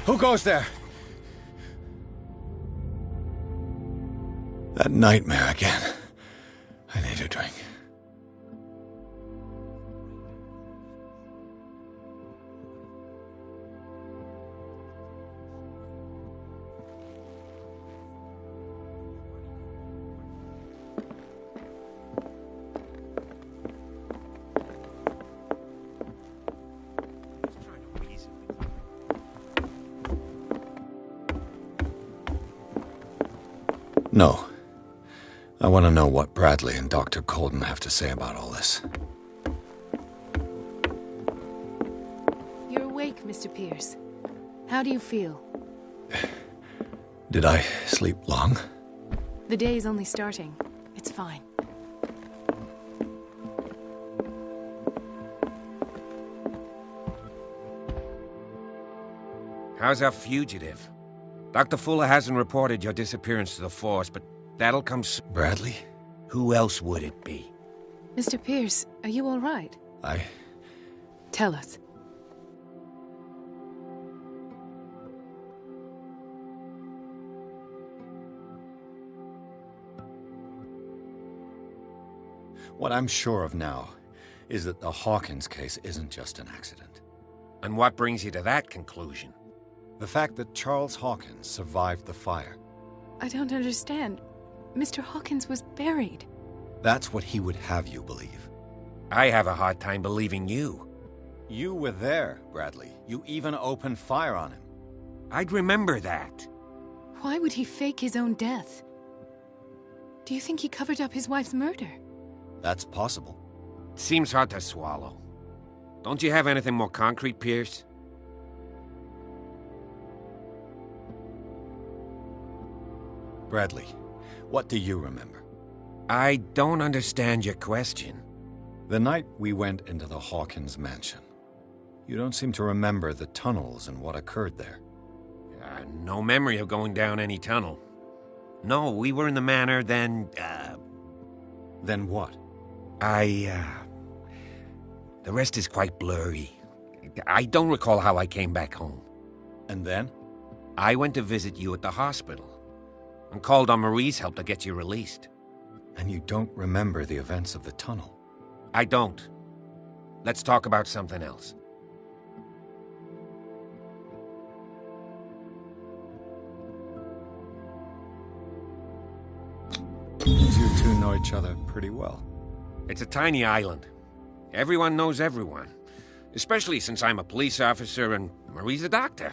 Who goes there? That nightmare again. I need a drink. No. I want to know what Bradley and Dr. Colden have to say about all this. You're awake, Mr. Pierce. How do you feel? Did I sleep long? The day is only starting. It's fine. How's our fugitive? Dr. Fuller hasn't reported your disappearance to the force, but that'll come soon. Bradley? Who else would it be? Mr. Pierce, are you all right? Tell us. What I'm sure of now is that the Hawkins case isn't just an accident. And what brings you to that conclusion? The fact that Charles Hawkins survived the fire. I don't understand. Mr. Hawkins was buried. That's what he would have you believe. I have a hard time believing you. You were there, Bradley. You even opened fire on him. I'd remember that. Why would he fake his own death? Do you think he covered up his wife's murder? That's possible. Seems hard to swallow. Don't you have anything more concrete, Pierce? Bradley, what do you remember? I don't understand your question. The night we went into the Hawkins mansion. You don't seem to remember the tunnels and what occurred there. No memory of going down any tunnel. No, we were in the manor, then, Then what? The rest is quite blurry. I don't recall how I came back home. And then? I went to visit you at the hospital, and called on Marie's help to get you released. And you don't remember the events of the tunnel? I don't. Let's talk about something else. You two know each other pretty well. It's a tiny island. Everyone knows everyone. Especially since I'm a police officer and Marie's a doctor.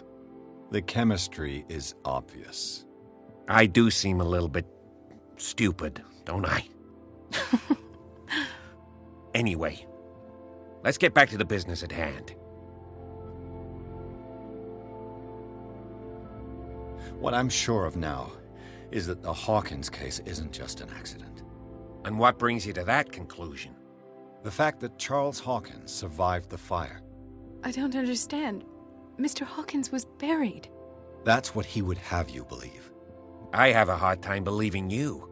The chemistry is obvious. I do seem a little bit stupid, don't I? Anyway, let's get back to the business at hand. What I'm sure of now is that the Hawkins case isn't just an accident. And what brings you to that conclusion? The fact that Charles Hawkins survived the fire. I don't understand. Mr. Hawkins was buried. That's what he would have you believe. I have a hard time believing you.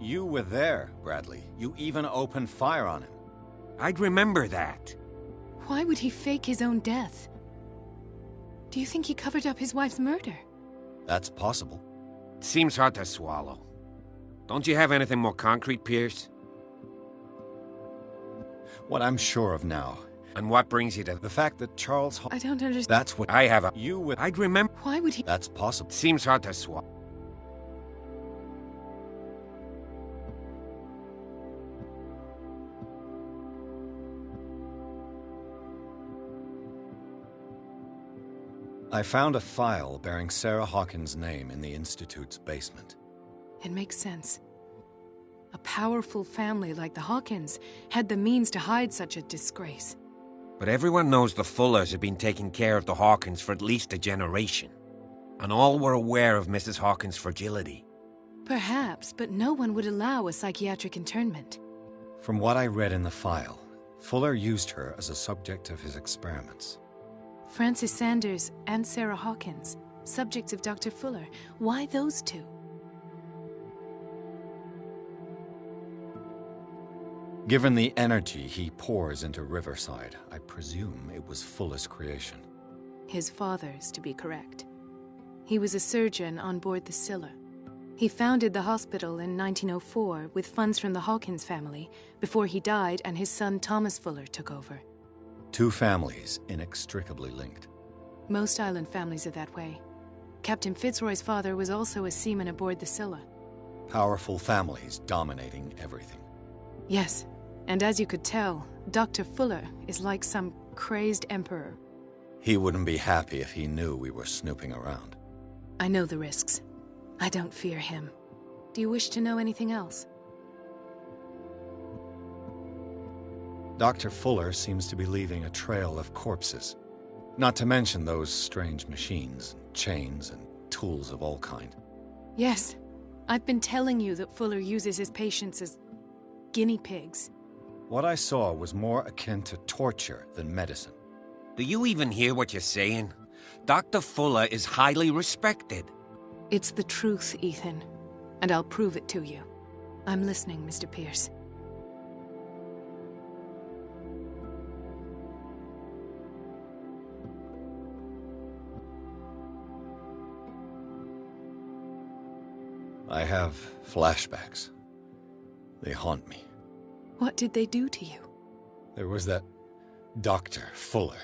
You were there, Bradley. You even opened fire on him. I'd remember that. Why would he fake his own death? Do you think he covered up his wife's murder? That's possible. Seems hard to swallow. Don't you have anything more concrete, Pierce? What I'm sure of now. And what brings you to the fact that Charles I don't understand. That's what I have a you would I'd remember. Why would he? That's possible. Seems hard to swallow. I found a file bearing Sarah Hawkins' name in the Institute's basement. It makes sense. A powerful family like the Hawkins had the means to hide such a disgrace. But everyone knows the Fullers have been taking care of the Hawkins for at least a generation. And all were aware of Mrs. Hawkins' fragility. Perhaps, but no one would allow a psychiatric internment. From what I read in the file, Fuller used her as a subject of his experiments. Francis Sanders and Sarah Hawkins, subjects of Dr. Fuller. Why those two? Given the energy he pours into Riverside, I presume it was Fuller's creation. His father's, to be correct. He was a surgeon on board the Scylla. He founded the hospital in 1904 with funds from the Hawkins family before he died and his son Thomas Fuller took over. Two families inextricably linked. Most island families are that way. Captain Fitzroy's father was also a seaman aboard the Scylla. Powerful families dominating everything. Yes, and as you could tell, Dr. Fuller is like some crazed emperor. He wouldn't be happy if he knew we were snooping around. I know the risks. I don't fear him. Do you wish to know anything else? Dr. Fuller seems to be leaving a trail of corpses. Not to mention those strange machines, chains, and tools of all kind. Yes. I've been telling you that Fuller uses his patients as guinea pigs. What I saw was more akin to torture than medicine. Do you even hear what you're saying? Dr. Fuller is highly respected. It's the truth, Ethan. And I'll prove it to you. I'm listening, Mr. Pierce. I have flashbacks. They haunt me. What did they do to you? There was that Dr. Fuller.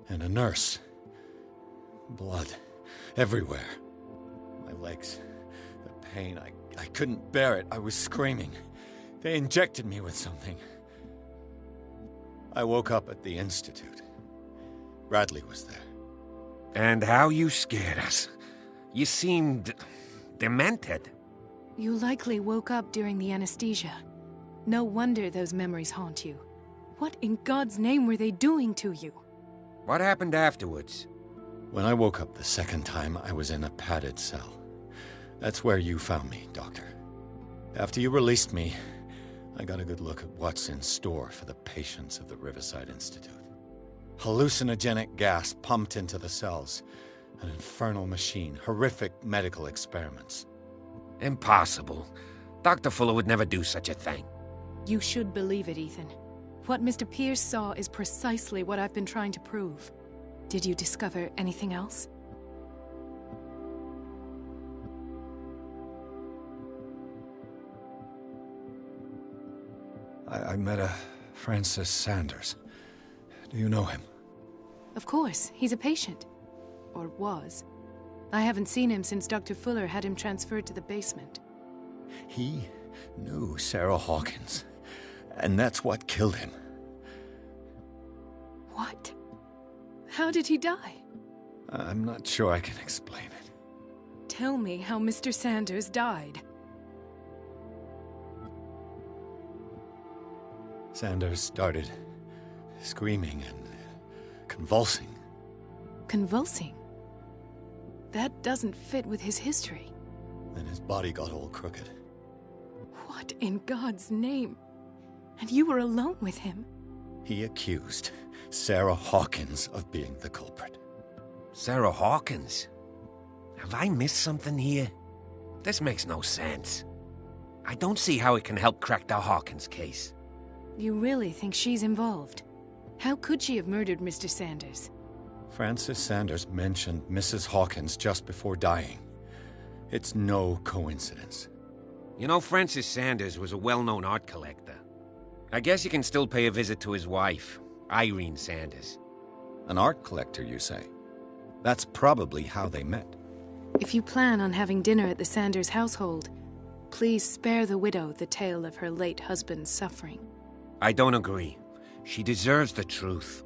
And a nurse. Blood. Everywhere. My legs. The pain. I couldn't bear it. I was screaming. They injected me with something. I woke up at the Institute. Bradley was there. And how you scared us. You seemed demented. You likely woke up during the anesthesia. No wonder those memories haunt you. What in God's name were they doing to you? What happened afterwards? When I woke up the second time, I was in a padded cell. That's where you found me, Doctor. After you released me, I got a good look at what's in store for the patients of the Riverside Institute. Hallucinogenic gas pumped into the cells. An infernal machine. Horrific medical experiments. Impossible. Dr. Fuller would never do such a thing. You should believe it, Ethan. What Mr. Pierce saw is precisely what I've been trying to prove. Did you discover anything else? I met a Francis Sanders. Do you know him? Of course, he's a patient. Or was. I haven't seen him since Dr. Fuller had him transferred to the basement. He knew Sarah Hawkins, and that's what killed him. What? How did he die? I'm not sure I can explain it. Tell me how Mr. Sanders died. Sanders started screaming and convulsing. Convulsing? That doesn't fit with his history. Then his body got all crooked. What in God's name? And you were alone with him? He accused Sarah Hawkins of being the culprit. Sarah Hawkins? Have I missed something here? This makes no sense. I don't see how it can help crack the Hawkins case. You really think she's involved? How could she have murdered Mr. Sanders? Francis Sanders mentioned Mrs. Hawkins just before dying. It's no coincidence. You know, Francis Sanders was a well-known art collector. I guess you can still pay a visit to his wife, Irene Sanders. An art collector, you say? That's probably how they met. If you plan on having dinner at the Sanders household, please spare the widow the tale of her late husband's suffering. I don't agree. She deserves the truth.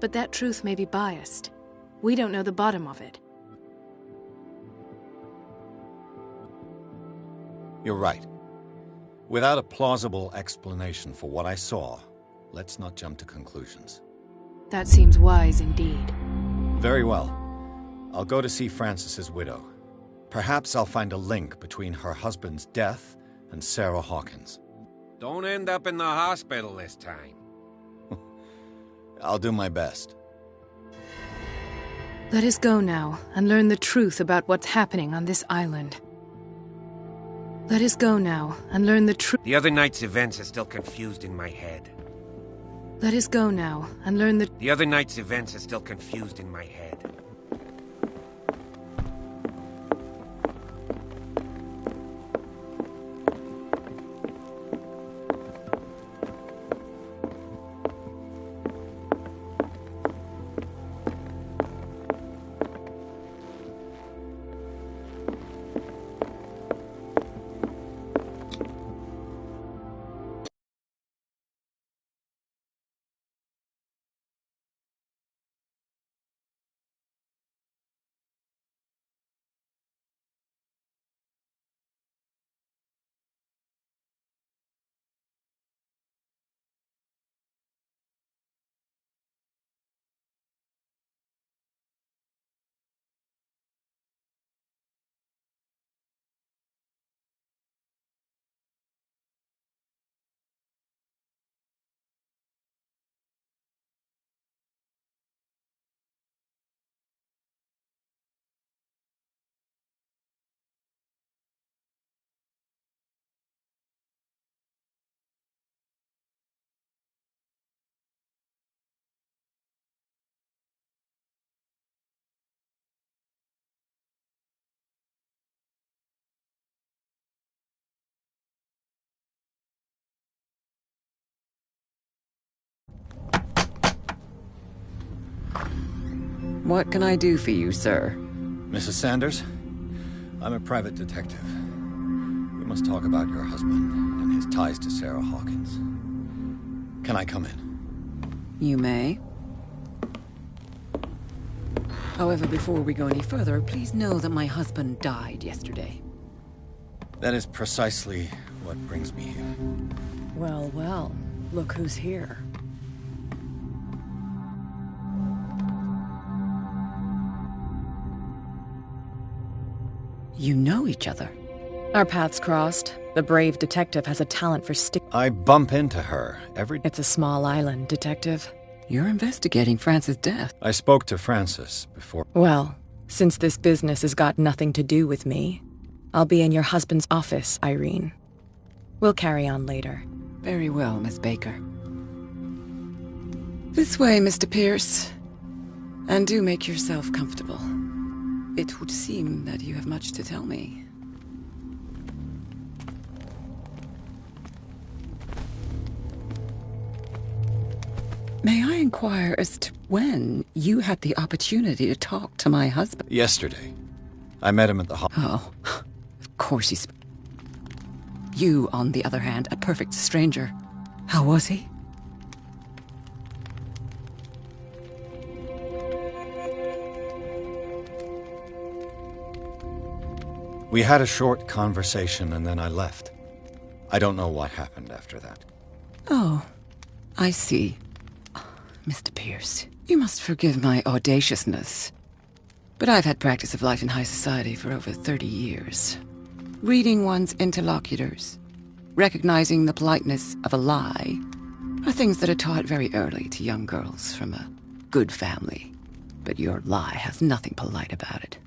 But that truth may be biased. We don't know the bottom of it. You're right. Without a plausible explanation for what I saw, let's not jump to conclusions. That seems wise indeed. Very well. I'll go to see Francis's widow. Perhaps I'll find a link between her husband's death and Sarah Hawkins. Don't end up in the hospital this time. I'll do my best. Let us go now and learn the truth about what's happening on this island. Let us go now and learn the truth. The other night's events are still confused in my head. Let us go now and learn The other night's events are still confused in my head. What can I do for you, sir? Mrs. Sanders, I'm a private detective. We must talk about your husband and his ties to Sarah Hawkins. Can I come in? You may. However, before we go any further, please know that my husband died yesterday. That is precisely what brings me here. Well, well, look who's here. You know each other. Our paths crossed. The brave detective has a talent for I bump into her every... It's a small island, detective. You're investigating Francis' death. I spoke to Francis before... Well, since this business has got nothing to do with me, I'll be in your husband's office, Irene. We'll carry on later. Very well, Miss Baker. This way, Mr. Pierce. And do make yourself comfortable. It would seem that you have much to tell me. May I inquire as to when you had the opportunity to talk to my husband? Yesterday. I met him at the Oh, of course he's... You, on the other hand, a perfect stranger. How was he? We had a short conversation and then I left. I don't know what happened after that. Oh, I see. Mr. Pierce, you must forgive my audaciousness, but I've had practice of life in high society for over 30 years. Reading one's interlocutors, recognizing the politeness of a lie, are things that are taught very early to young girls from a good family. But your lie has nothing polite about it.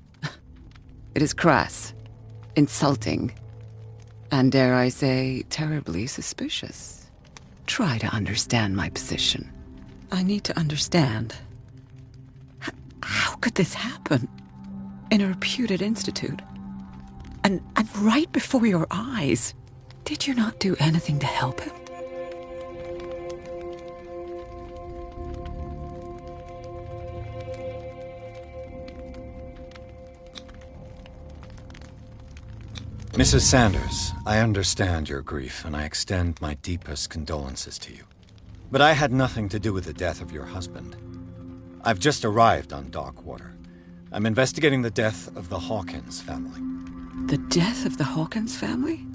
It is crass, insulting, and dare I say, terribly suspicious. Try to understand my position. I need to understand. How could this happen? In a reputed institute? And right before your eyes? Did you not do anything to help him? Mrs. Sanders, I understand your grief and I extend my deepest condolences to you. But I had nothing to do with the death of your husband. I've just arrived on Darkwater. I'm investigating the death of the Hawkins family. The death of the Hawkins family?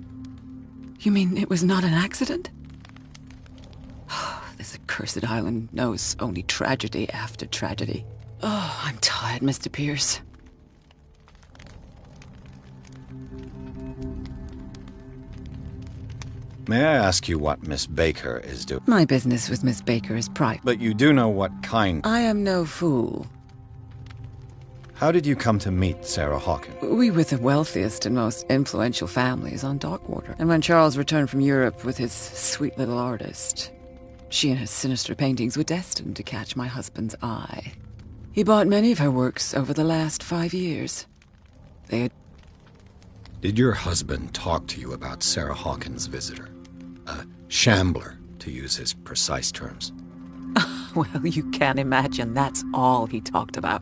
You mean it was not an accident? This accursed island knows only tragedy after tragedy. Oh, I'm tired, Mr. Pierce. May I ask you what Miss Baker is doing? My business with Miss Baker is private. But you do know what kind... I am no fool. How did you come to meet Sarah Hawkins? We were the wealthiest and most influential families on Darkwater. And when Charles returned from Europe with his sweet little artist, she and her sinister paintings were destined to catch my husband's eye. He bought many of her works over the last 5 years. They had... Did your husband talk to you about Sarah Hawkins' visitor? A shambler, to use his precise terms. Well, you can't imagine that's all he talked about.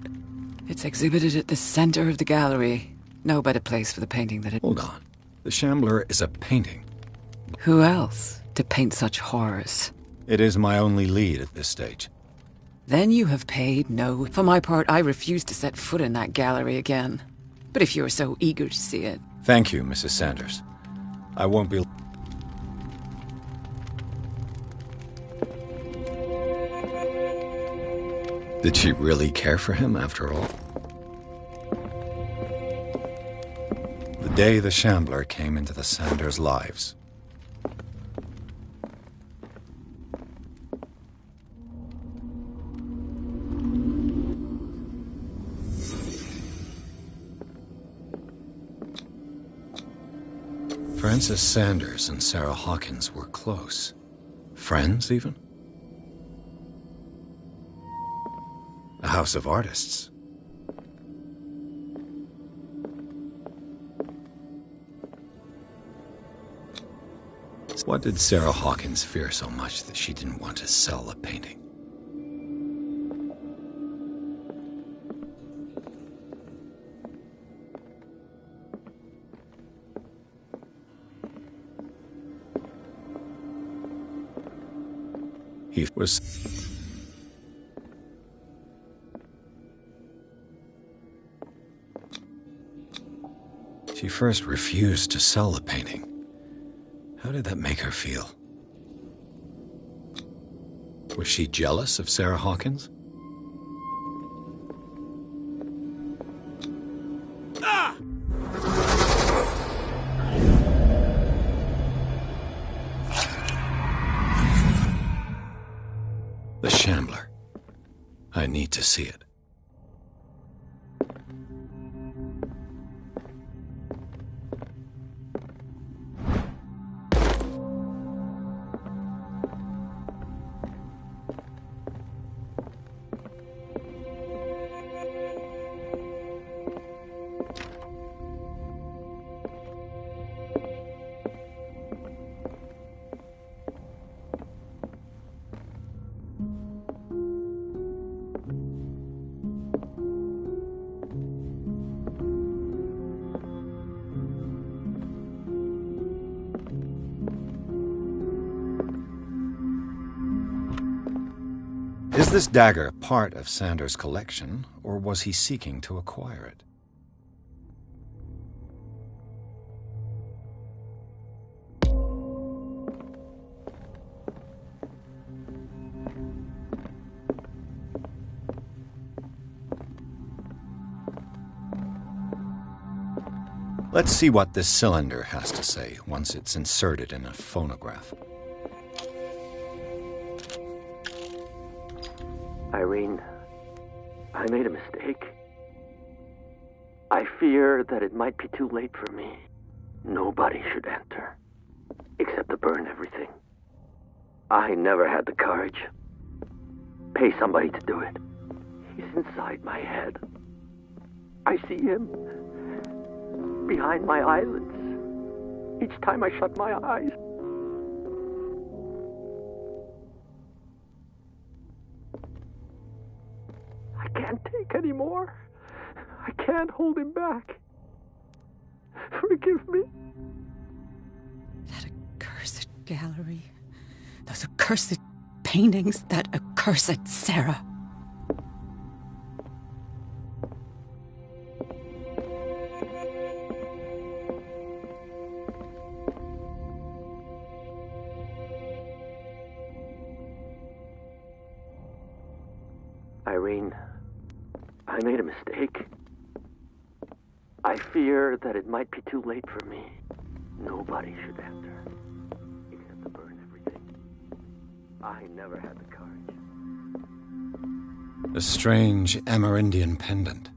It's exhibited at the center of the gallery. No better place for the painting than it... Hold on. The shambler is a painting. Who else to paint such horrors? It is my only lead at this stage. Then you have paid no... For my part, I refuse to set foot in that gallery again. But if you're so eager to see it... Thank you, Mrs. Sanders. I won't be... Did she really care for him after all? The day the Shambler came into the Sanders' lives. Francis Sanders and Sarah Hawkins were close. Friends, even? A house of artists. What did Sarah Hawkins fear so much that she didn't want to sell a painting? He was... She first refused to sell the painting. How did that make her feel? Was she jealous of Sarah Hawkins? The Shambler. I need to see it. Is this dagger part of Sanders' collection, or was he seeking to acquire it? Let's see what this cylinder has to say once it's inserted in a phonograph. Irene, I made a mistake. I fear that it might be too late for me. Nobody should enter, except to burn everything. I never had the courage. Pay somebody to do it. He's inside my head. I see him behind my eyelids each time I shut my eyes. I can't take any more. I can't hold him back. Forgive me. That accursed gallery. Those accursed paintings. That accursed Sarah. Irene, I made a mistake. I fear that it might be too late for me. Nobody should enter, except to burn everything. I never had the courage. A strange Amerindian pendant.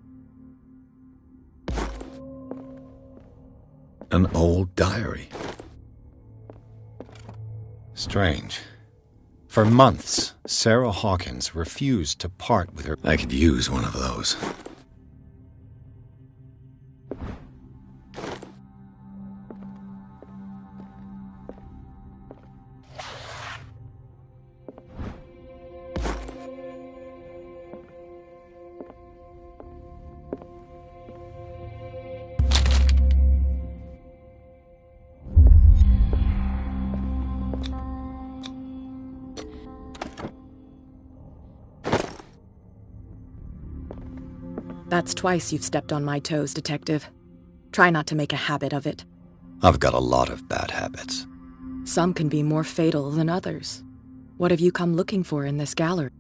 An old diary. Strange. For months, Sarah Hawkins refused to part with her. I could use one of those. That's twice you've stepped on my toes, Detective. Try not to make a habit of it. I've got a lot of bad habits. Some can be more fatal than others. What have you come looking for in this gallery?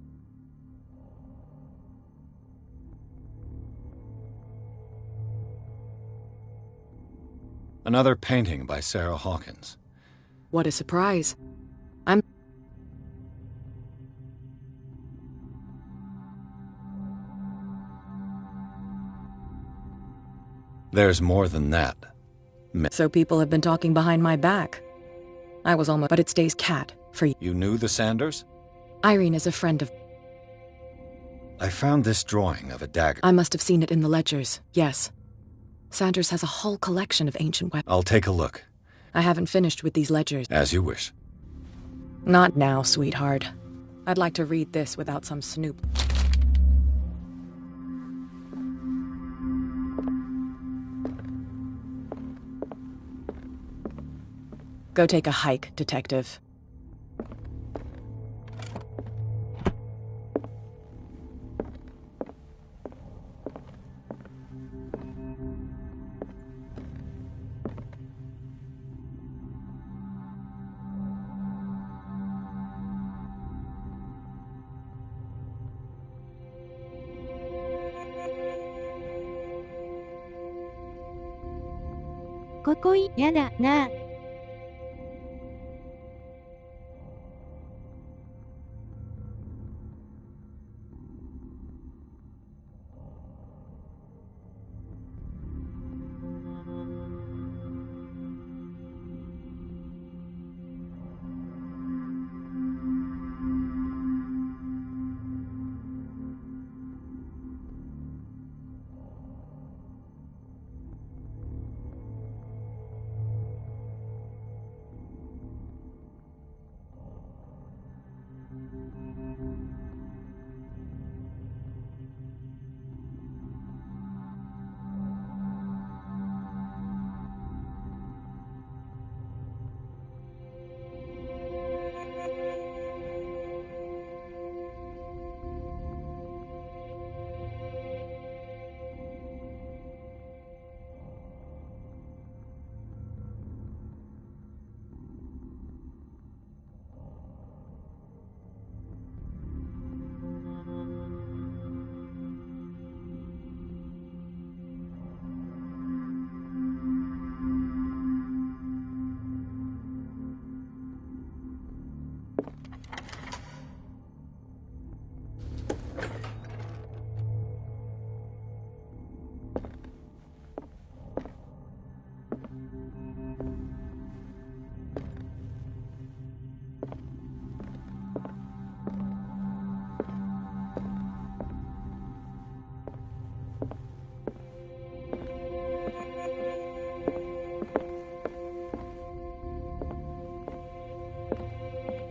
Another painting by Sarah Hawkins. What a surprise. There's more than that. So people have been talking behind my back. I was almost... But it stays cat for you. You knew the Sanders? Irene is a friend of... I found this drawing of a dagger. I must have seen it in the ledgers, yes. Sanders has a whole collection of ancient weapons. I'll take a look. I haven't finished with these ledgers. As you wish. Not now, sweetheart. I'd like to read this without some snoop. Go take a hike, Detective. ここやだな。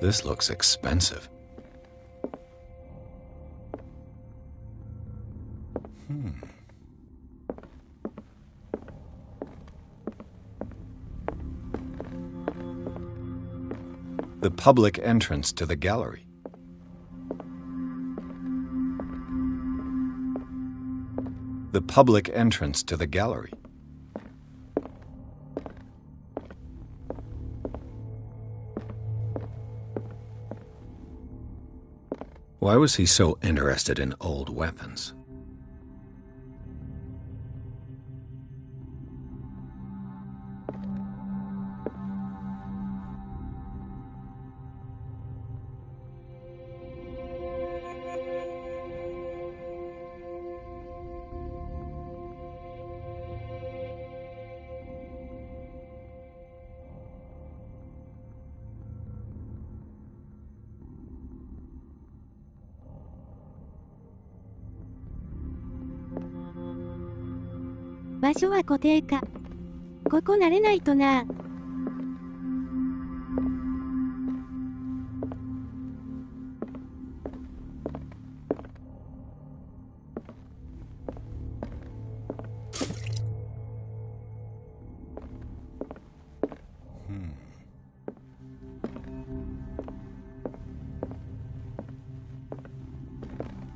This looks expensive. The public entrance to the gallery. The public entrance to the gallery. Why was he so interested in old weapons? "場所は固定か。ここ慣れないとな。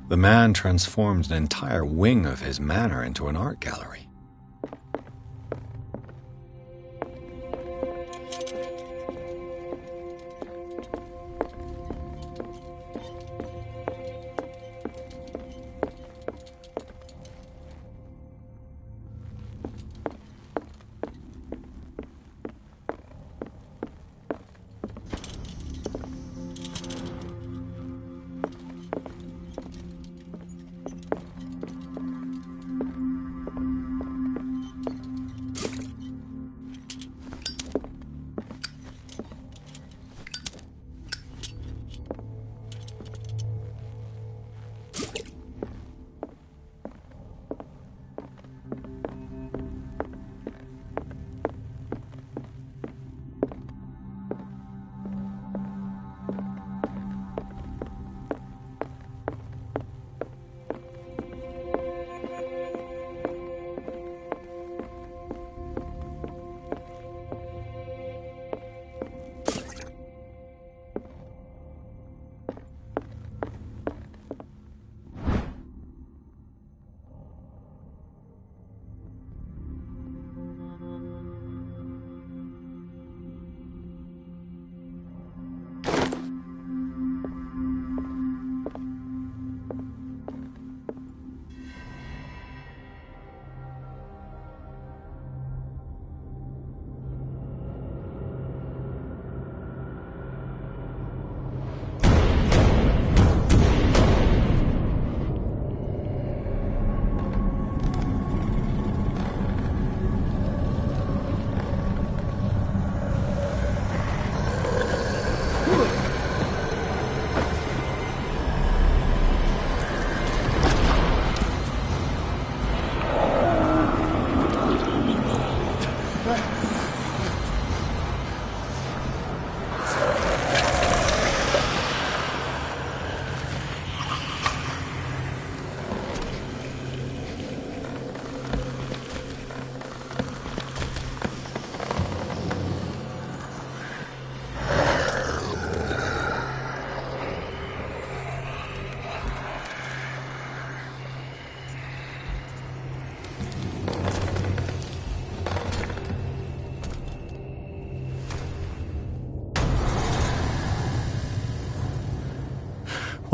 The man transforms an entire wing of his manor into an art gallery.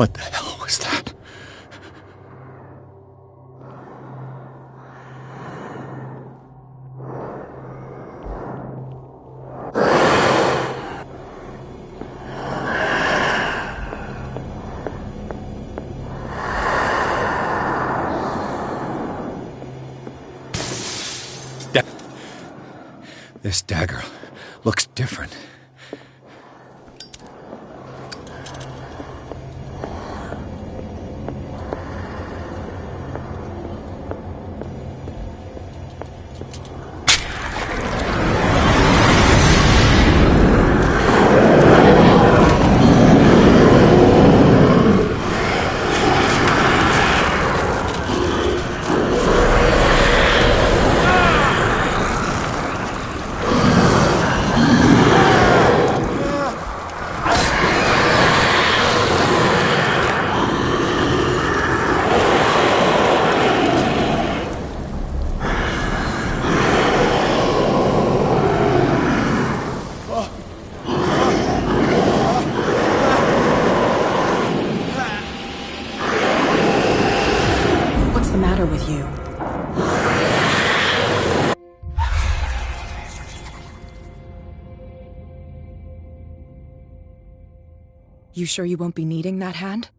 What the hell was that? This dagger looks different. With you. You sure you won't be needing that hand?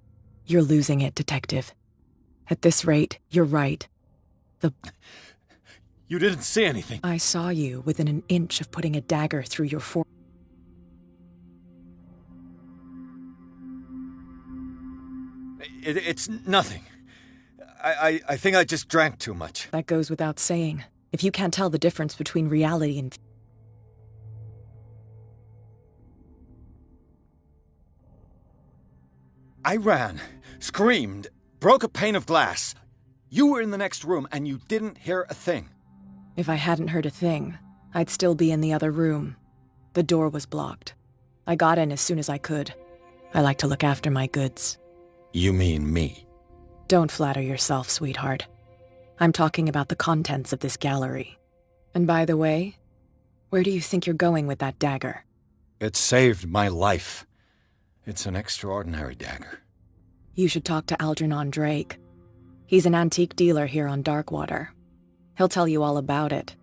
You're losing it, Detective. At this rate, you're right. You didn't see anything. I saw you within an inch of putting a dagger through your forehead. It's nothing. I think I just drank too much. That goes without saying. If you can't tell the difference between reality and... I ran, screamed, broke a pane of glass. You were in the next room and you didn't hear a thing. If I hadn't heard a thing, I'd still be in the other room. The door was blocked. I got in as soon as I could. I like to look after my goods. You mean me? Don't flatter yourself, sweetheart. I'm talking about the contents of this gallery. And by the way, where do you think you're going with that dagger? It saved my life. It's an extraordinary dagger. You should talk to Algernon Drake. He's an antique dealer here on Darkwater. He'll tell you all about it.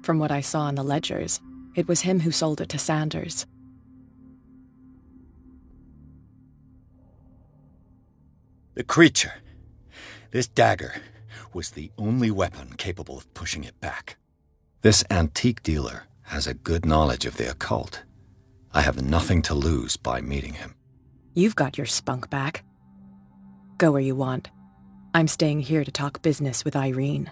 From what I saw in the ledgers, it was him who sold it to Sanders. The creature. This dagger was the only weapon capable of pushing it back. This antique dealer has a good knowledge of the occult. I have nothing to lose by meeting him. You've got your spunk back. Go where you want. I'm staying here to talk business with Irene.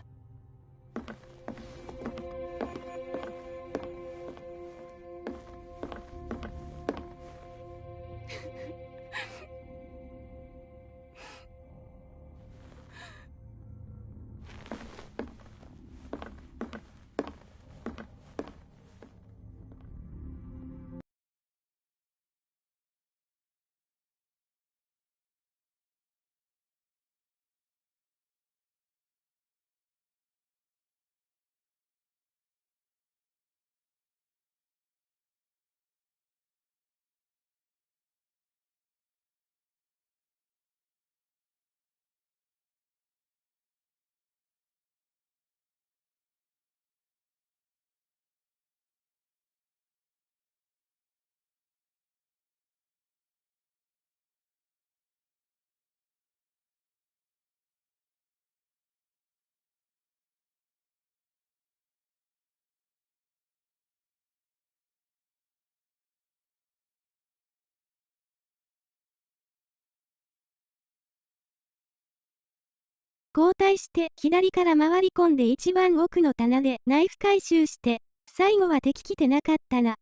交代して左から回り込んで一番奥の棚でナイフ回収して、最後は敵来てなかったな。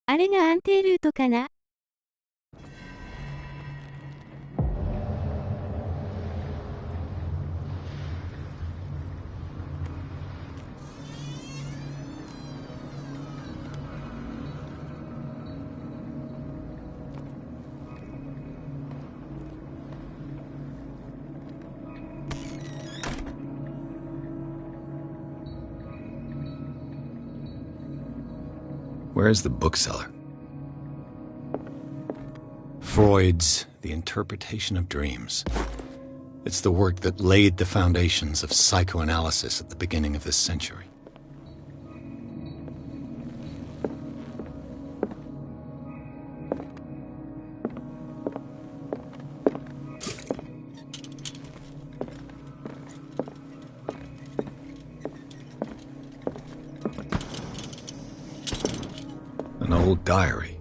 あれが安定ルートかなWhere is the bookseller? Freud's The Interpretation of Dreams. It's the work that laid the foundations of psychoanalysis at the beginning of this century. An old diary.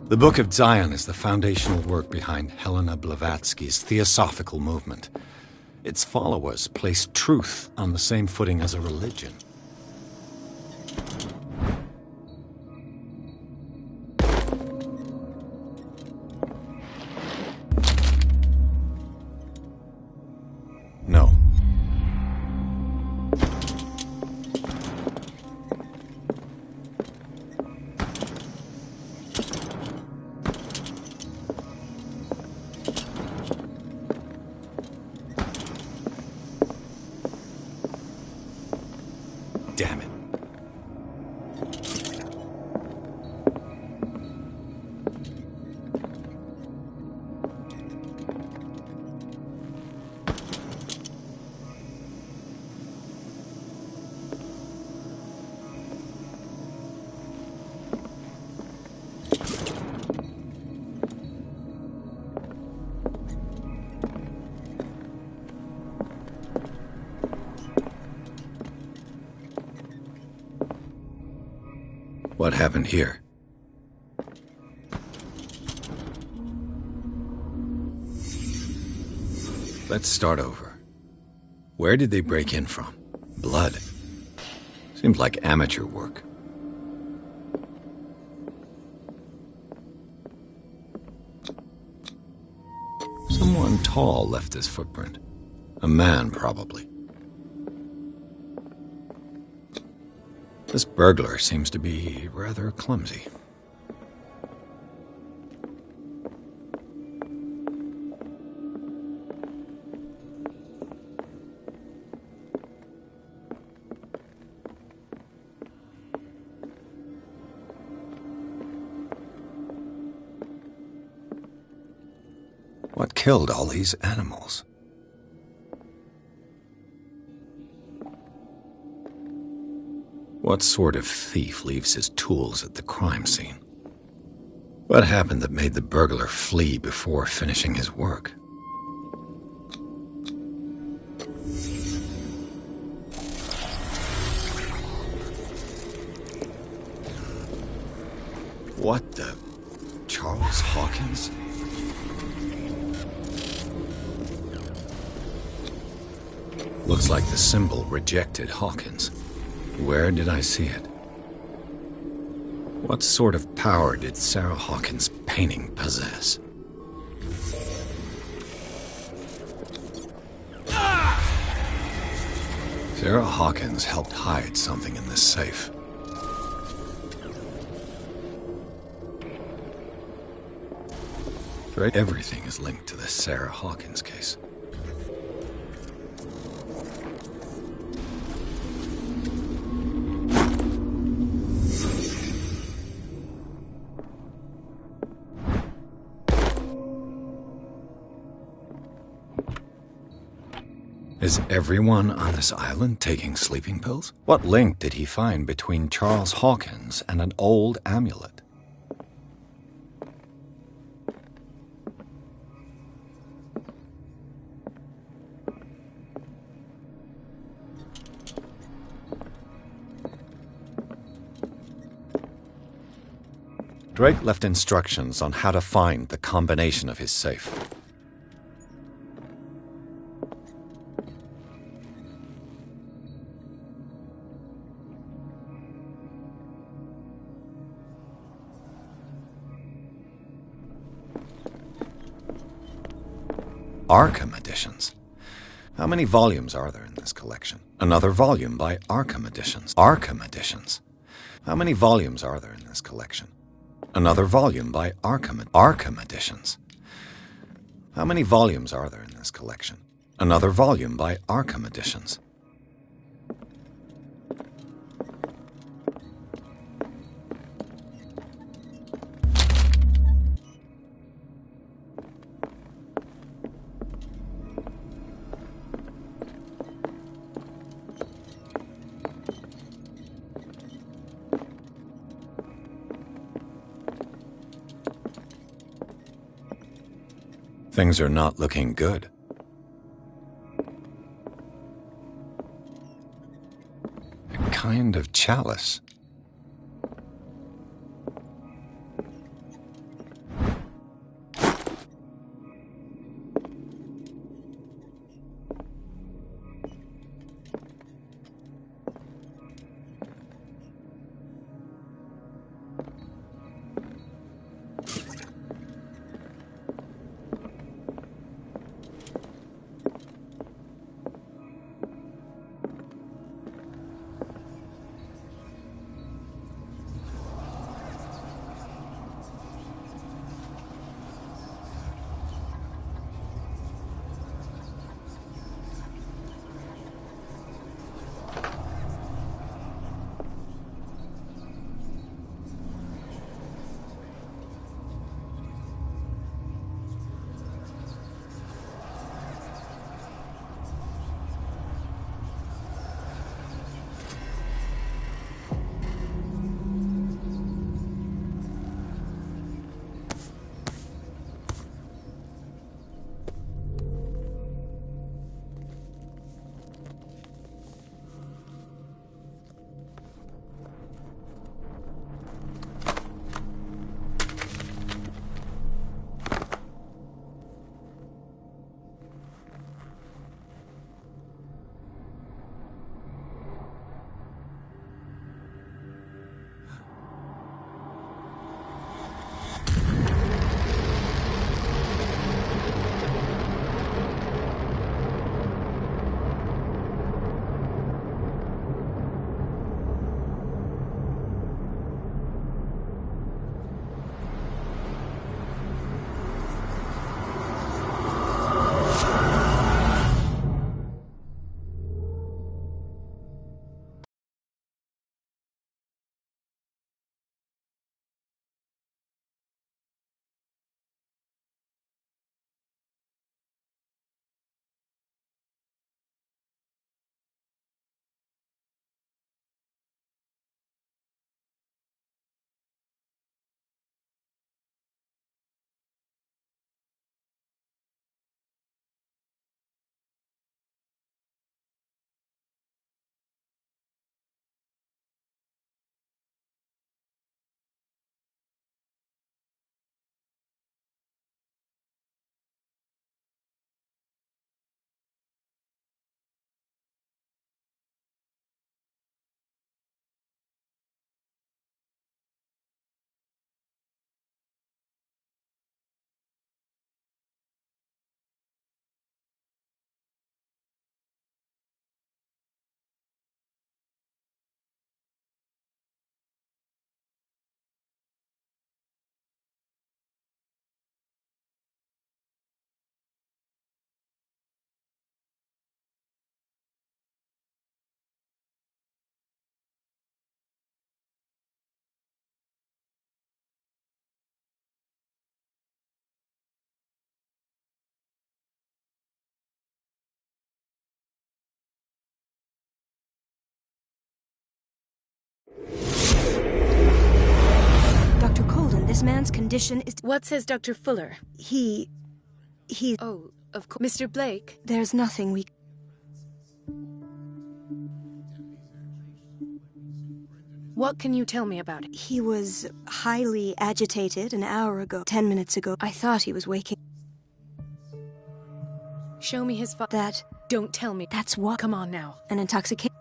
The Book of Zion is the foundational work behind Helena Blavatsky's Theosophical movement. Its followers place truth on the same footing as a religion. No. Damn it. What happened here? Let's start over. Where did they break in from? Blood. Seems like amateur work. Someone tall left this footprint. A man, probably. This burglar seems to be rather clumsy. What killed all these animals? What sort of thief leaves his tools at the crime scene? What happened that made the burglar flee before finishing his work? What the... Charles Hawkins? Looks like the symbol rejected Hawkins. Where did I see it? What sort of power did Sarah Hawkins' painting possess? Sarah Hawkins helped hide something in this safe. Everything is linked to the Sarah Hawkins case. Is everyone on this island taking sleeping pills? What link did he find between Charles Hawkins and an old amulet? Drake left instructions on how to find the combination of his safe. Arkham editions. How many volumes are there in this collection? Another volume by Arkham Editions. Arkham Editions. How many volumes are there in this collection? Another volume by Arkham Editions. How many volumes are there in this collection? Another volume by Arkham Editions. Things are not looking good. A kind of chalice. Dr. Colden, this man's condition is... What says Dr. Fuller? He... Oh, of course. Mr. Blake? There's nothing we... What can you tell me about it? He was highly agitated an hour ago. 10 minutes ago. I thought he was waking. Show me his That... Don't tell me. That's what... Come on now. An intoxication.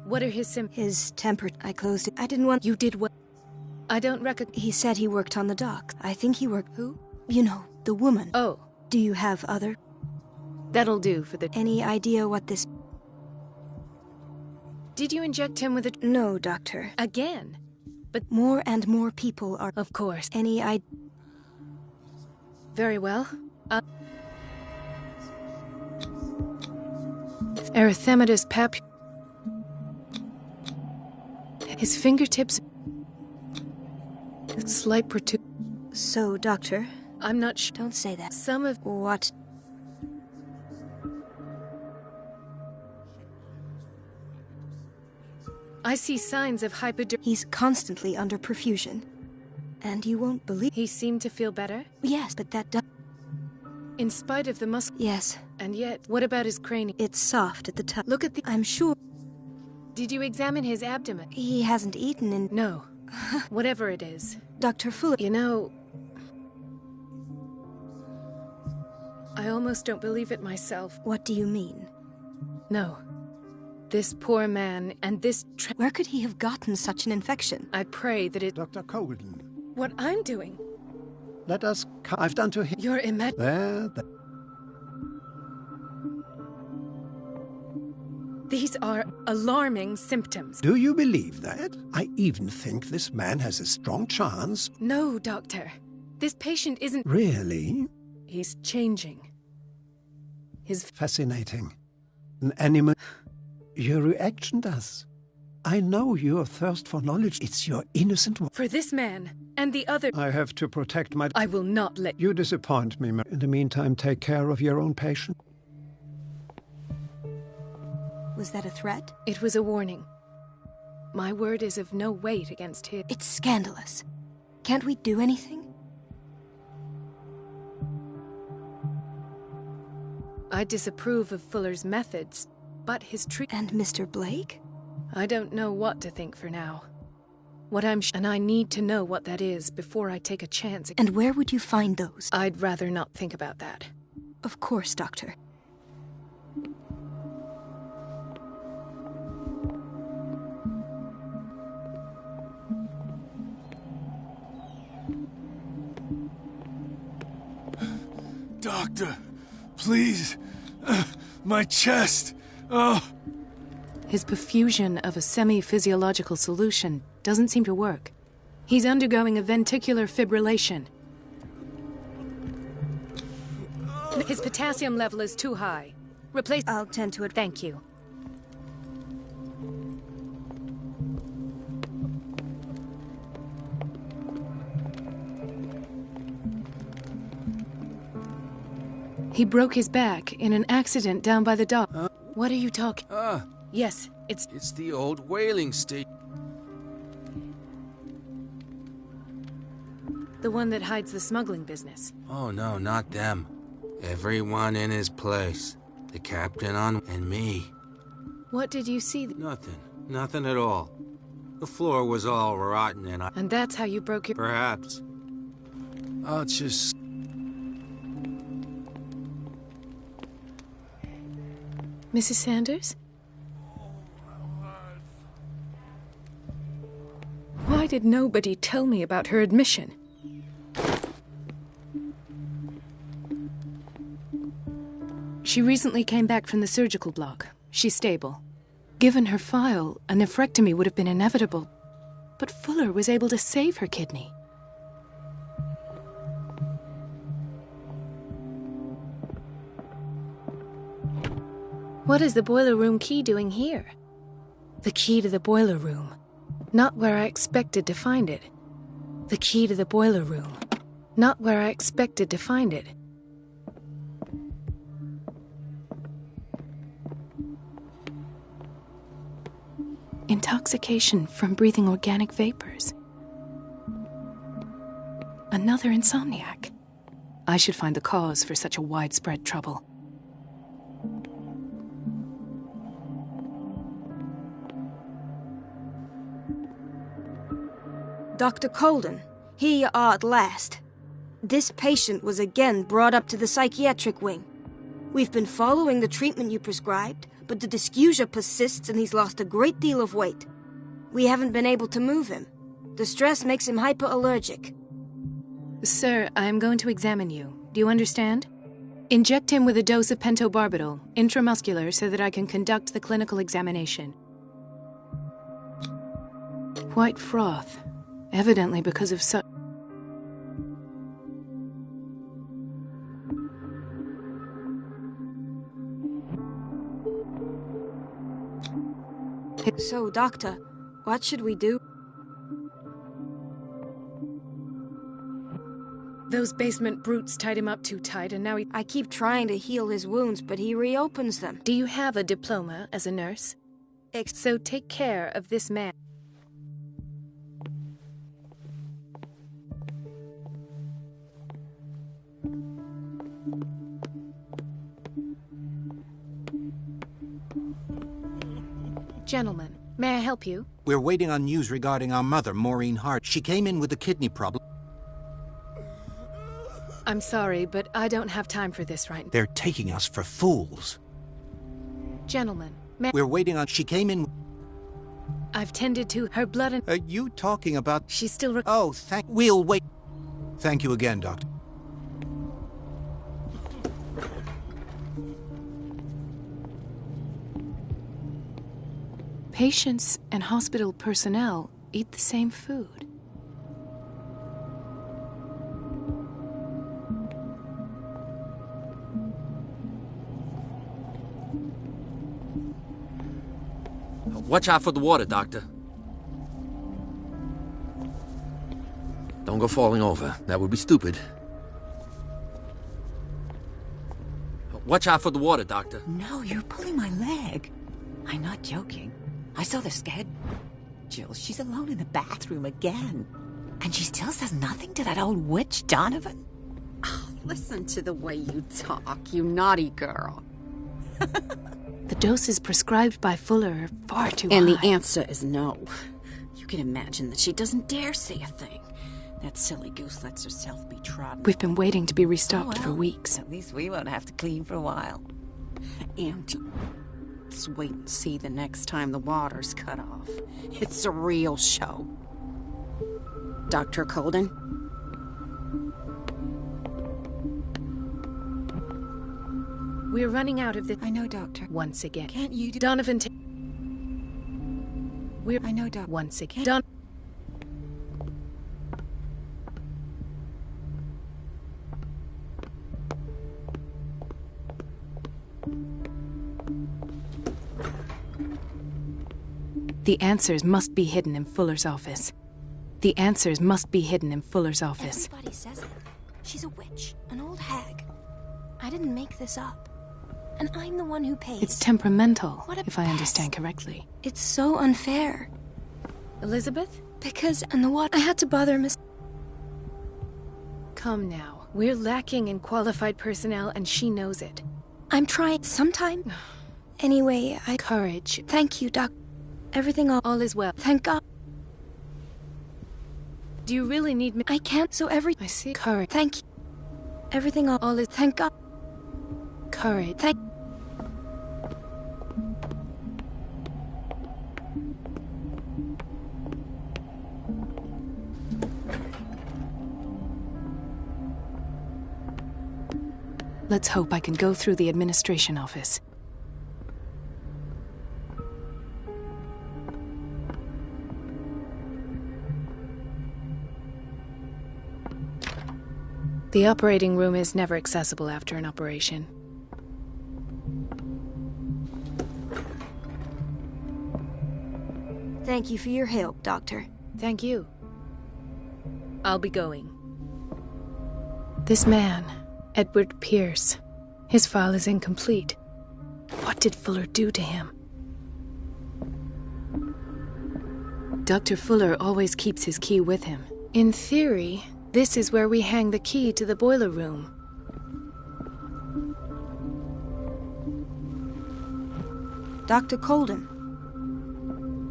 What are his symptoms? His temper... I closed it. I didn't want... You did what? I don't recognize... He said he worked on the dock. I think he worked... Who? You know, the woman. Oh. Do you have other... That'll do for the... Any idea what this... Did you inject him with a... No, Doctor. Again? But... More and more people are... Of course. Any idea... Very well. Erythematous papule. His fingertips. Slight protrusion. So, Doctor? I'm not sure. Don't say that. Some of. What? I see signs of He's constantly under perfusion. And you won't believe. He seemed to feel better? Yes, but that does. In spite of the muscle. Yes. And yet, what about his cranium? It's soft at the top. Look at the. I'm sure. Did you examine his abdomen? He hasn't eaten in. No. Whatever it is. Dr. Fuller. You know. I almost don't believe it myself. What do you mean? No. This poor man and this. Where could he have gotten such an infection? I pray that it. Dr. Colden. What I'm doing. Let us. I've done to him. You're There. These are alarming symptoms. Do you believe that? I even think this man has a strong chance. No, Doctor. This patient isn't. Really? He's changing. His. Fascinating. An animal. Your reaction does. I know your thirst for knowledge. It's your innocent. For this man and the other. I have to protect my. I will not let. You disappoint me. In the meantime, take care of your own patient. Was that a threat? It was a warning. My word is of no weight against his. It's scandalous. Can't we do anything? I disapprove of Fuller's methods, but his And Mr. Blake? I don't know what to think for now. What I'm and I need to know what that is before I take a chance. And where would you find those? I'd rather not think about that. Of course, Doctor. Doctor, please. My chest. Oh. His perfusion of a semi-physiological solution doesn't seem to work. He's undergoing a ventricular fibrillation. His potassium level is too high. Replace. I'll tend to it. Thank you. He broke his back in an accident down by the dock. What are you talking? Yes, It's the old whaling station. the one that hides the smuggling business. Oh no, not them. Everyone in his place. The captain on and me. What did you see? Nothing. Nothing at all. The floor was all rotten and I... And that's how you broke your... Perhaps. I'll just... Mrs. Sanders? Why did nobody tell me about her admission? She recently came back from the surgical block. She's stable. Given her file, a nephrectomy would have been inevitable. But Fuller was able to save her kidney. What is the boiler room key doing here? The key to the boiler room. Not where I expected to find it. The key to the boiler room. Not where I expected to find it. Intoxication from breathing organic vapors. Another insomniac. I should find the cause for such a widespread trouble. Dr. Colden, here you are at last. This patient was again brought up to the psychiatric wing. We've been following the treatment you prescribed, but the dysgeusia persists and he's lost a great deal of weight. We haven't been able to move him. The stress makes him hyperallergic. Sir, I am going to examine you. Do you understand? Inject him with a dose of pentobarbital, intramuscular, so that I can conduct the clinical examination. White froth. Evidently because of such... So, Doctor, what should we do? Those basement brutes tied him up too tight, and now I keep trying to heal his wounds, but he reopens them. Do you have a diploma as a nurse? So take care of this man. Gentlemen, may I help you? We're waiting on news regarding our mother, Maureen Hart. She came in with a kidney problem. I'm sorry, but I don't have time for this right now. They're taking us for fools. Gentlemen, we're waiting on... She came in... I've tended to her blood and... Are you talking about... She's still... Oh, we'll wait. Thank you again, Doctor. Patients and hospital personnel eat the same food. Watch out for the water, Doctor. Don't go falling over. That would be stupid. Watch out for the water, Doctor. No, you're pulling my leg. I'm not joking. I saw the schedule. She's alone in the bathroom again. And she still says nothing to that old witch, Donovan? Oh, listen to the way you talk, you naughty girl. The doses prescribed by Fuller are far too high. And the answer is no. You can imagine that she doesn't dare say a thing. That silly goose lets herself be trodden. We've been waiting to be restocked for weeks. At least we won't have to clean for a while. And let's wait and see the next time the water's cut off. It's a real show. Dr. Colden? We're running out of the... I know, Doctor. Once again. Can't you do... Donovan... I know, Doctor. Once again. The answers must be hidden in Fuller's office. The answers must be hidden in Fuller's office. Everybody says it. She's a witch, an old hag. I didn't make this up. And I'm the one who pays. It's temperamental, if I understand correctly. It's so unfair. Elizabeth? Because, and the what? I had to bother Miss... Come now. We're lacking in qualified personnel, and she knows it. I'm trying sometime. Anyway, Courage. Thank you, Doc. Everything all is well. Thank God. Do you really need me? I can't, so I see. Courage. Thank you. Everything all is... Thank God. Courage. Thank... Let's hope I can go through the administration office. The operating room is never accessible after an operation. Thank you for your help, Doctor. Thank you. I'll be going. This man, Edward Pierce, his file is incomplete. What did Fuller do to him? Dr. Fuller always keeps his key with him. In theory, this is where we hang the key to the boiler room. Dr. Colden,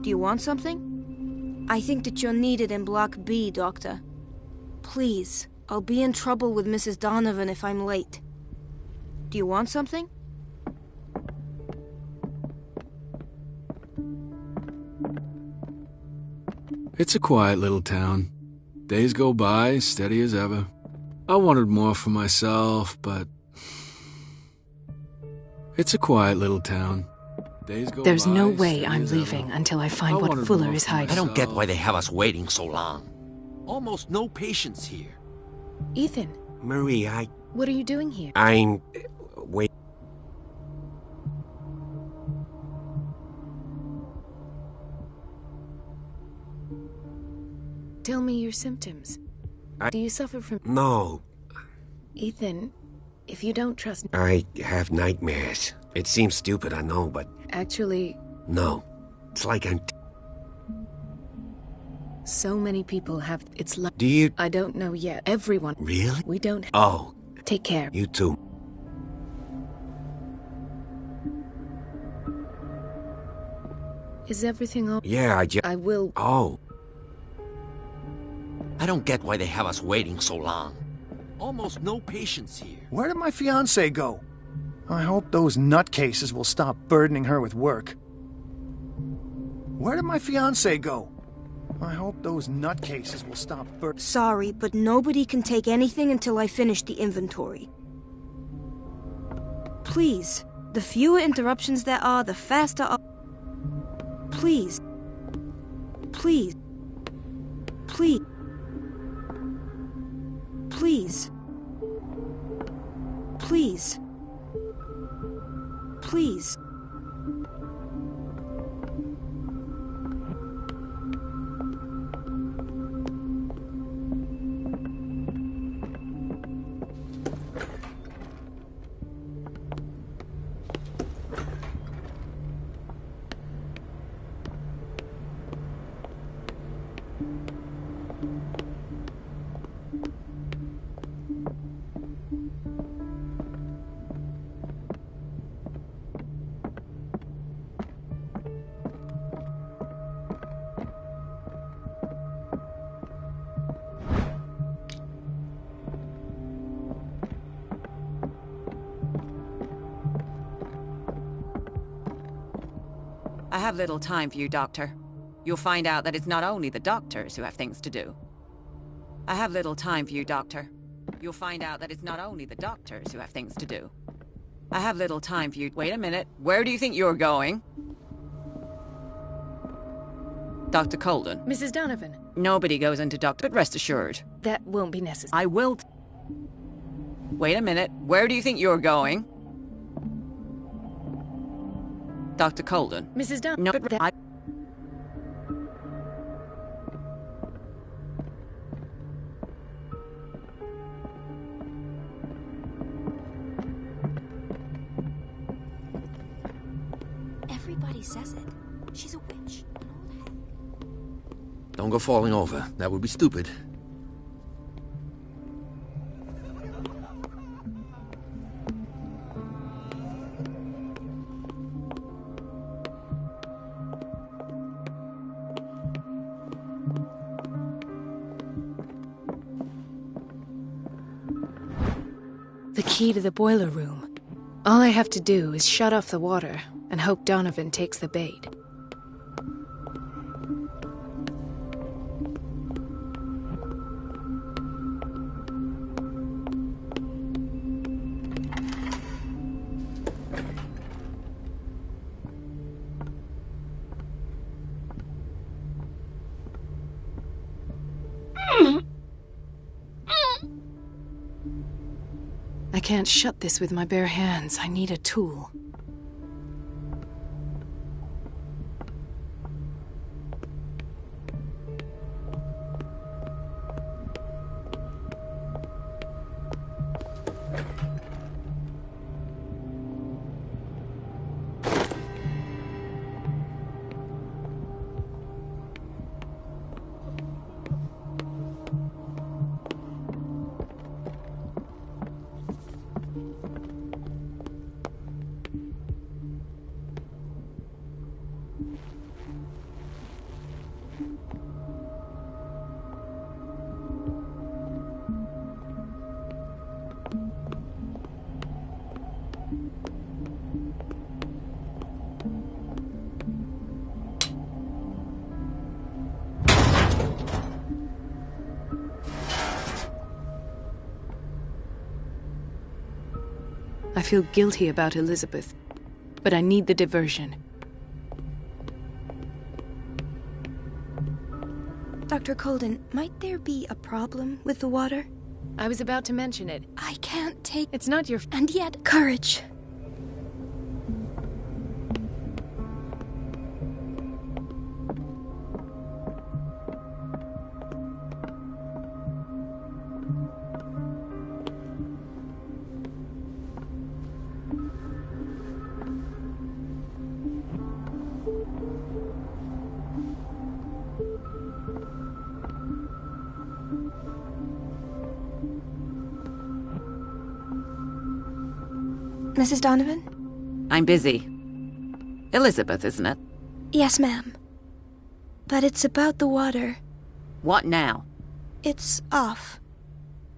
do you want something? I think that you're needed in Block B, Doctor. Please, I'll be in trouble with Mrs. Donovan if I'm late. Do you want something? It's a quiet little town. Days go by, steady as ever. I wanted more for myself, but... It's a quiet little town. There's no way I'm leaving until I find what Fuller is hiding. I don't get why they have us waiting so long. Almost no patients here. Ethan. Marie, What are you doing here? I'm... wait. Tell me your symptoms. Do you suffer from... No. Ethan, if you don't trust... I have nightmares. It seems stupid, I know, but... Actually... No. It's like I'm... So many people have... It's like... Do you... I don't know yet. Everyone... Really? We don't... Oh. Take care. You too. Is everything all... Yeah, I will... Oh. I don't get why they have us waiting so long. Almost no patients here. Where did my fiancée go? I hope those nutcases will stop burdening her with work. Where did my fiancée go? I hope those nutcases will stop Sorry, but nobody can take anything until I finish the inventory. Please. The fewer interruptions there are, the faster I'll... Please. Please. Please. Please. Please. Please. I have little time for you, Doctor. You'll find out that it's not only the doctors who have things to do. I have little time for you, Doctor. You'll find out that it's not only the doctors who have things to do. I have little time for you. Wait a minute. Where do you think you're going? Dr. Colden. Mrs. Donovan. Nobody goes into Doctor, but rest assured. That won't be necessary. I will... Wait a minute. Where do you think you're going? Dr. Colden. Mrs. Donovan. No, but I... Everybody says it. She's a witch. Don't go falling over. That would be stupid. The key to the boiler room. All I have to do is shut off the water and hope Donovan takes the bait. I can't shut this with my bare hands. I need a tool. I feel guilty about Elizabeth, but I need the diversion. Dr. Colden, might there be a problem with the water? I was about to mention it. I can't take... It's not your... And yet, courage. Mrs. Donovan? I'm busy. Elizabeth, isn't it? Yes, ma'am. But it's about the water. What now? It's off.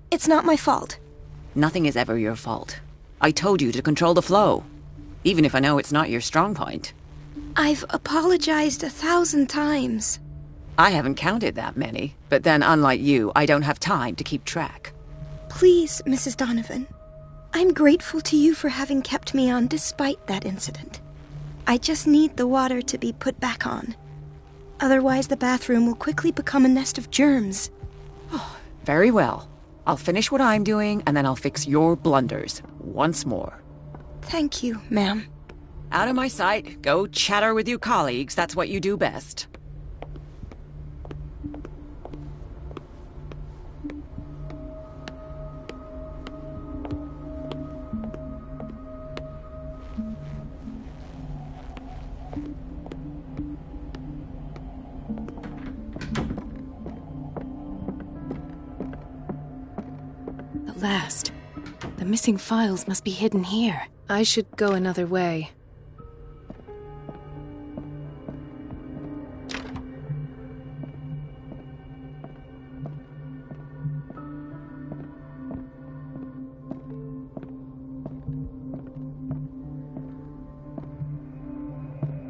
It's not my fault. Nothing is ever your fault. I told you to control the flow, even if I know it's not your strong point. I've apologized 1,000 times. I haven't counted that many, but then unlike you, I don't have time to keep track. Please, Mrs. Donovan. I'm grateful to you for having kept me on despite that incident. I just need the water to be put back on. Otherwise, the bathroom will quickly become a nest of germs. Oh, very well. I'll finish what I'm doing, and then I'll fix your blunders once more. Thank you, ma'am. Out of my sight. Go chatter with your colleagues. That's what you do best. Last. The missing files must be hidden here. I should go another way.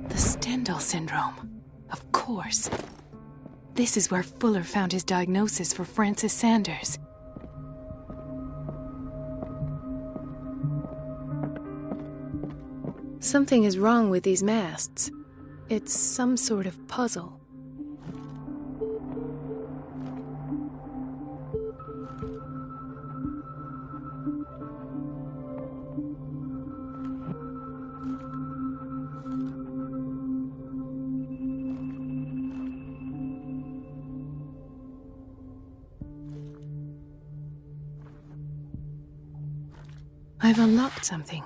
The Stendhal syndrome. Of course. This is where Fuller found his diagnosis for Francis Sanders. Something is wrong with these masts. It's some sort of puzzle. I've unlocked something.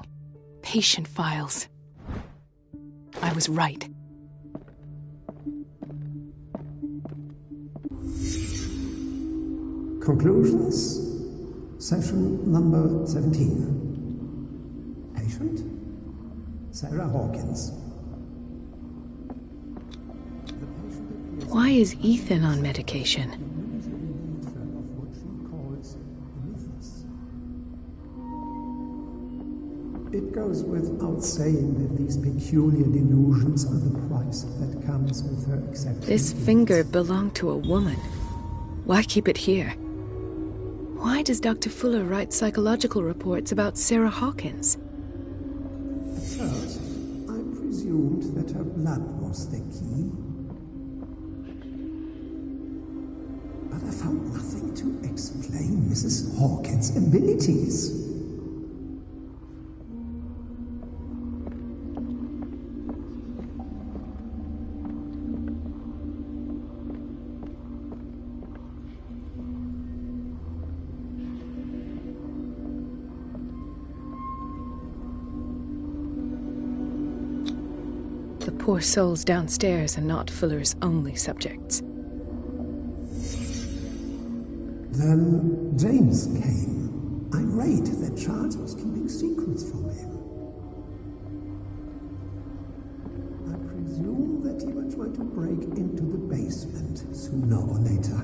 Patient files. I was right. Conclusions. Session number 17. Patient? Sarah Hawkins. Why is Ethan on medication? It goes without saying that these peculiar delusions are the price that comes with her acceptance. This finger belonged to a woman. Why keep it here? Why does Dr. Fuller write psychological reports about Sarah Hawkins? At first, I presumed that her blood was the key. But I found nothing to explain Mrs. Hawkins' abilities. The poor souls downstairs are not Fuller's only subjects. Then James came, irate that Charles was keeping secrets from him. I presume that he will try to break into the basement sooner or later.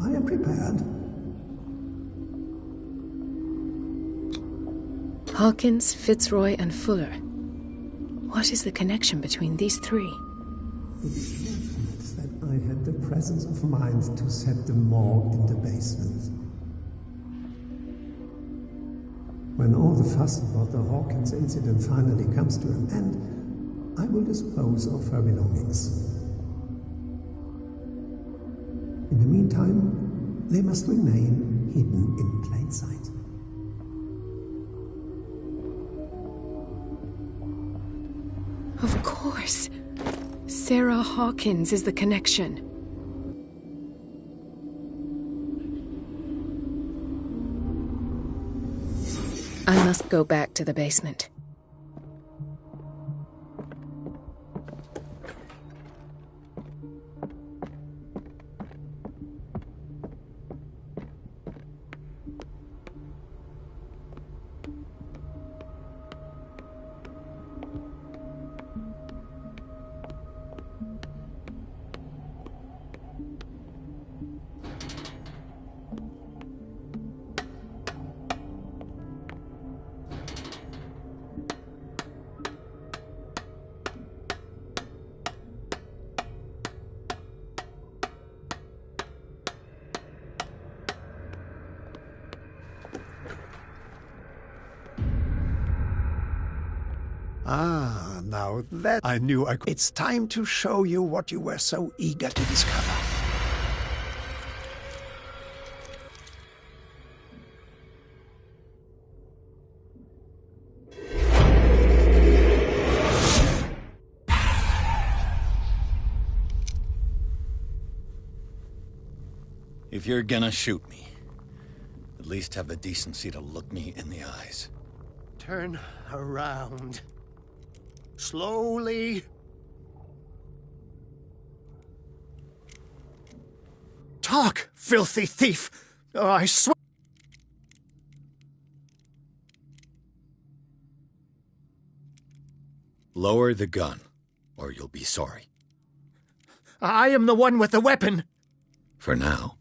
I am prepared. Hawkins, Fitzroy, and Fuller. What is the connection between these three? It is fortunate that I had the presence of mind to set the morgue in the basement. When all the fuss about the Hawkins incident finally comes to an end, I will dispose of her belongings. In the meantime, they must remain hidden in plain sight. Of course. Sarah Hawkins is the connection. I must go back to the basement. Now that I knew I could. It's time to show you what you were so eager to discover. If you're gonna shoot me, at least have the decency to look me in the eyes. Turn around. Slowly. Talk, filthy thief! Or I swear. Lower the gun, or you'll be sorry. I am the one with the weapon! For now.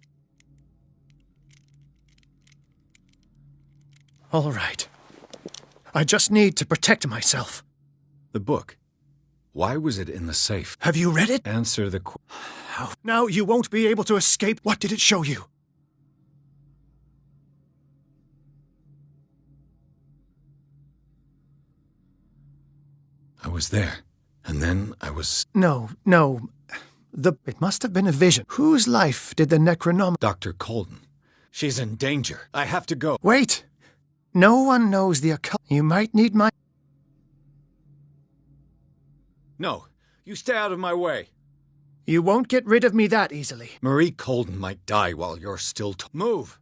All right. I just need to protect myself. The book. Why was it in the safe? Have you read it? Answer the Now you won't be able to escape. What did it show you? I was there, and then I was... No. It must have been a vision. Whose life did the Necronom... Dr. Colden. She's in danger. I have to go. Wait! No one knows the occult. You might need my... No, you stay out of my way. You won't get rid of me that easily. Marie Colden might die while you're still... Move!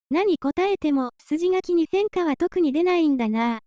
何答えても筋書きに変化は特に出ないんだな。